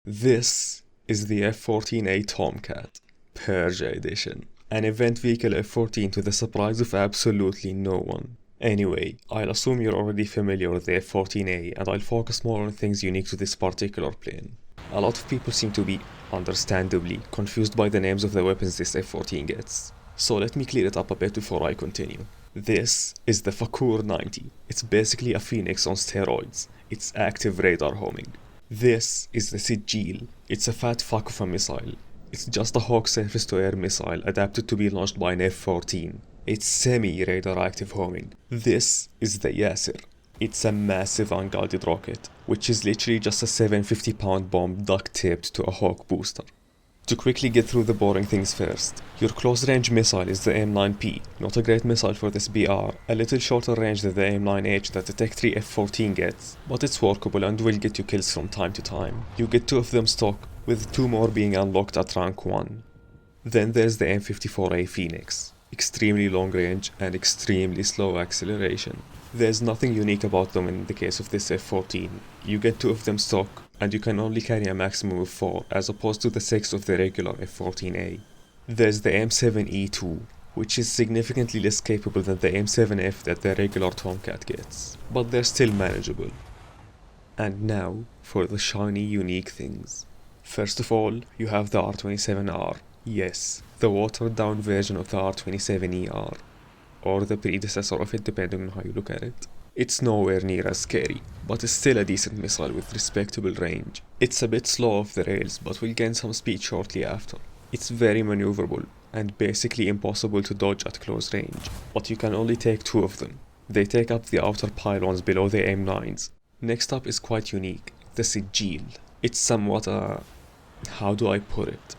This is the F-14A Tomcat, Persia Edition, an event vehicle F-14 to the surprise of absolutely no one. Anyway, I'll assume you're already familiar with the F-14A and I'll focus more on things unique to this particular plane. A lot of people seem to be, understandably, confused by the names of the weapons this F-14 gets. So let me clear it up a bit before I continue. This is the Fakur 90. It's basically a Phoenix on steroids. It's active radar homing. This is the Sijil. It's a fat fuck of a missile. It's just a Hawk surface-to-air missile adapted to be launched by an F-14. It's semi-radar-active homing. This is the Yasser. It's a massive unguided rocket, which is literally just a 750-pound bomb duct-taped to a Hawk booster. To quickly get through the boring things first, your close-range missile is the M9P, not a great missile for this BR, a little shorter range than the M9H that the Tech 3 F-14 gets, but it's workable and will get you kills from time to time. You get 2 of them stock, with 2 more being unlocked at rank 1. Then there's the M54A Phoenix, extremely long range and extremely slow acceleration. There's nothing unique about them in the case of this F-14. You get 2 of them stock, and you can only carry a maximum of 4 as opposed to the 6 of the regular F-14A. There's the M7E2, which is significantly less capable than the M7F that the regular Tomcat gets, but they're still manageable. And now for the shiny unique things. First of all, you have the R27R. Yes, the watered down version of the R27ER, or the predecessor of it depending on how you look at it. It's nowhere near as scary, but it's still a decent missile with respectable range. It's a bit slow off the rails, but will gain some speed shortly after. It's very maneuverable, and basically impossible to dodge at close range, but you can only take 2 of them. They take up the outer pylons below the M9s. Next up is quite unique, the Sijil. It's somewhat how do I put it?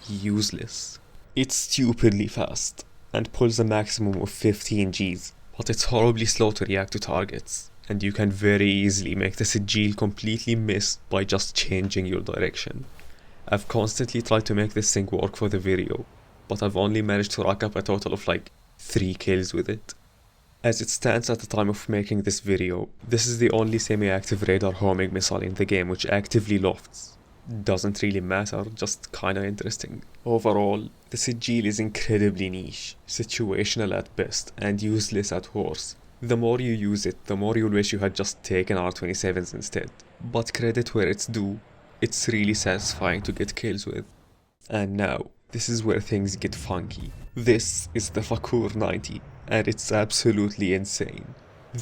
Useless. It's stupidly fast, and pulls a maximum of 15 Gs. But it's horribly slow to react to targets, and you can very easily make the Sijil completely miss by just changing your direction. I've constantly tried to make this thing work for the video, but I've only managed to rack up a total of like 3 kills with it. As it stands at the time of making this video, this is the only semi-active radar homing missile in the game which actively lofts. Doesn't really matter, just kinda interesting. Overall, the Sijil is incredibly niche, situational at best, and useless at worst. The more you use it, the more you'll wish you had just taken R27s instead. But credit where it's due, it's really satisfying to get kills with. And now, this is where things get funky. This is the Fakur 90, and it's absolutely insane.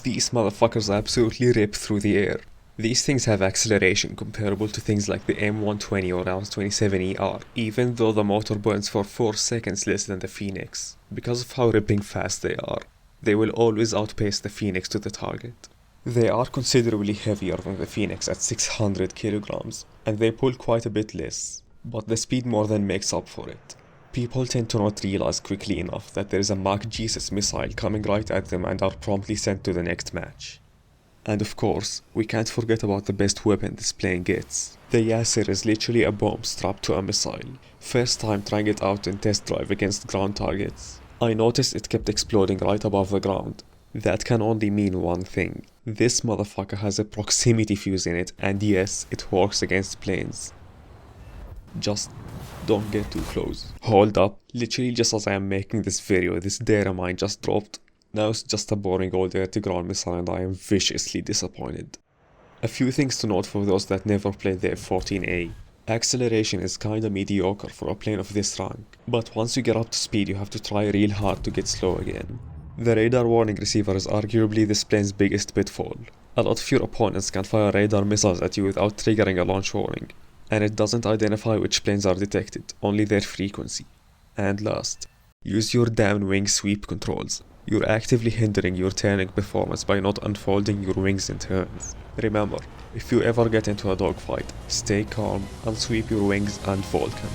These motherfuckers absolutely rip through the air. These things have acceleration comparable to things like the M120 or R27ER, even though the motor burns for 4 seconds less than the Phoenix. Because of how ripping fast they are, they will always outpace the Phoenix to the target. They are considerably heavier than the Phoenix at 600 kilograms, and they pull quite a bit less, but the speed more than makes up for it. People tend to not realize quickly enough that there is a Mach Jesus missile coming right at them and are promptly sent to the next match. And of course, we can't forget about the best weapon this plane gets. The Yasser is literally a bomb strapped to a missile. First time trying it out in test drive against ground targets, I noticed it kept exploding right above the ground. That can only mean one thing. This motherfucker has a proximity fuse in it, and yes, it works against planes. Just don't get too close. Hold up, literally just as I am making this video, this data mine just dropped. Now it's just a boring old air-to-ground missile and I am viciously disappointed. A few things to note for those that never played the F-14A. Acceleration is kinda mediocre for a plane of this rank, but once you get up to speed you have to try real hard to get slow again. The radar warning receiver is arguably this plane's biggest pitfall. A lot of your opponents can fire radar missiles at you without triggering a launch warning, and it doesn't identify which planes are detected, only their frequency. And last, use your downwing sweep controls. You're actively hindering your turning performance by not unfolding your wings in turns. Remember, if you ever get into a dogfight, stay calm, unsweep your wings and Vulcan.